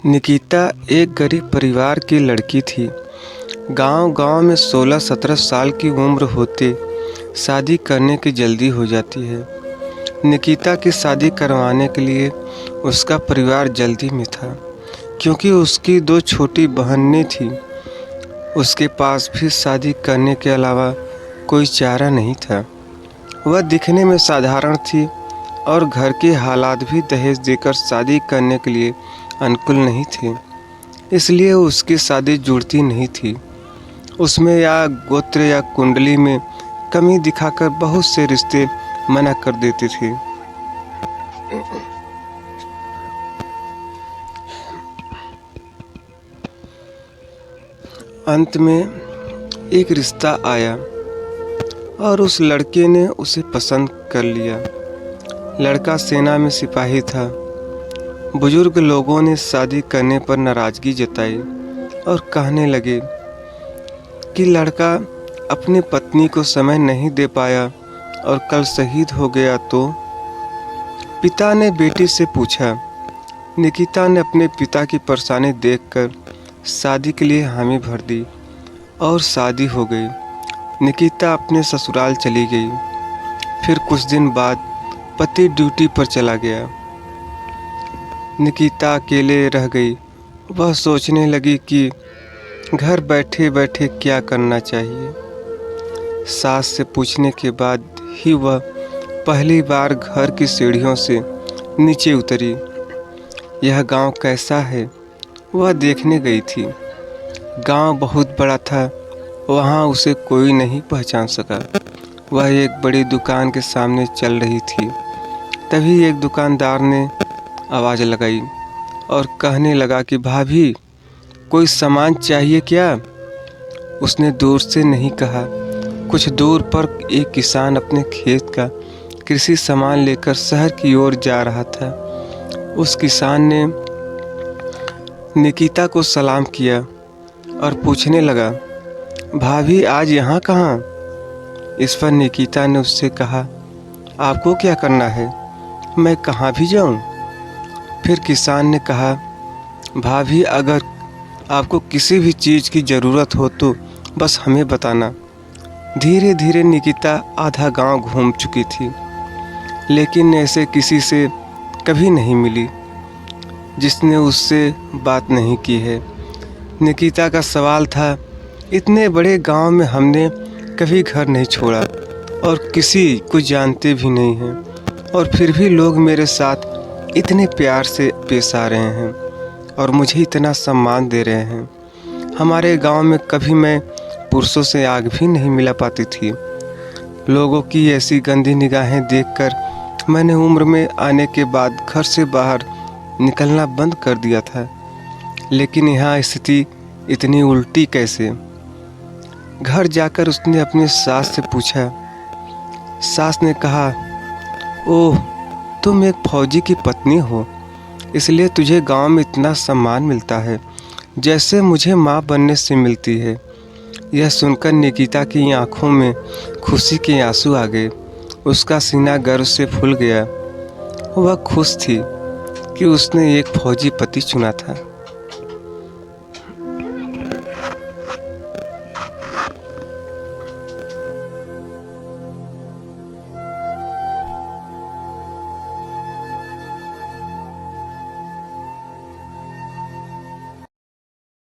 निकिता एक गरीब परिवार की लड़की थी। गांव-गांव में 16-17 साल की उम्र होते शादी करने की जल्दी हो जाती है। निकिता की शादी करवाने के लिए उसका परिवार जल्दी में था, क्योंकि उसकी 2 छोटी बहनें थीं। उसके पास भी शादी करने के अलावा कोई चारा नहीं था। वह दिखने में साधारण थी और घर के हालात भी दहेज देकर शादी करने के लिए अनुकूल नहीं थे, इसलिए उसकी शादी जुड़ती नहीं थी। उसमें या गोत्र या कुंडली में कमी दिखाकर बहुत से रिश्ते मना कर देते थे। अंत में एक रिश्ता आया और उस लड़के ने उसे पसंद कर लिया। लड़का सेना में सिपाही था। बुजुर्ग लोगों ने शादी करने पर नाराज़गी जताई और कहने लगे कि लड़का अपनी पत्नी को समय नहीं दे पाया और कल शहीद हो गया तो। पिता ने बेटी से पूछा। निकिता ने अपने पिता की परेशानी देखकर शादी के लिए हामी भर दी और शादी हो गई। निकिता अपने ससुराल चली गई। फिर कुछ दिन बाद पति ड्यूटी पर चला गया। निकिता अकेले रह गई। वह सोचने लगी कि घर बैठे बैठे क्या करना चाहिए। सास से पूछने के बाद ही वह पहली बार घर की सीढ़ियों से नीचे उतरी। यह गांव कैसा है, वह देखने गई थी। गांव बहुत बड़ा था, वहां उसे कोई नहीं पहचान सका। वह एक बड़ी दुकान के सामने चल रही थी। तभी एक दुकानदार ने आवाज़ लगाई और कहने लगा कि भाभी, कोई सामान चाहिए क्या? उसने दूर से नहीं कहा। कुछ दूर पर एक किसान अपने खेत का कृषि सामान लेकर शहर की ओर जा रहा था। उस किसान ने निकिता को सलाम किया और पूछने लगा, भाभी आज यहाँ कहाँ? इस पर निकिता ने उससे कहा, आपको क्या करना है, मैं कहाँ भी जाऊँ? फिर किसान ने कहा, भाभी अगर आपको किसी भी चीज़ की ज़रूरत हो तो बस हमें बताना। धीरे धीरे निकिता आधा गांव घूम चुकी थी, लेकिन ऐसे किसी से कभी नहीं मिली जिसने उससे बात नहीं की है। निकिता का सवाल था, इतने बड़े गांव में हमने कभी घर नहीं छोड़ा और किसी को जानते भी नहीं हैं, और फिर भी लोग मेरे साथ इतने प्यार से पेश आ रहे हैं और मुझे इतना सम्मान दे रहे हैं। हमारे गांव में कभी मैं पुरुषों से आग भी नहीं मिला पाती थी। लोगों की ऐसी गंदी निगाहें देखकर मैंने उम्र में आने के बाद घर से बाहर निकलना बंद कर दिया था। लेकिन यहाँ स्थिति इतनी उल्टी कैसे? घर जाकर उसने अपनी सास से पूछा। सास ने कहा, ओह, तुम एक फौजी की पत्नी हो, इसलिए तुझे गांव में इतना सम्मान मिलता है, जैसे मुझे माँ बनने से मिलती है। यह सुनकर निकिता की आंखों में खुशी के आंसू आ गए। उसका सीना गर्व से फूल गया। वह खुश थी कि उसने एक फौजी पति चुना था।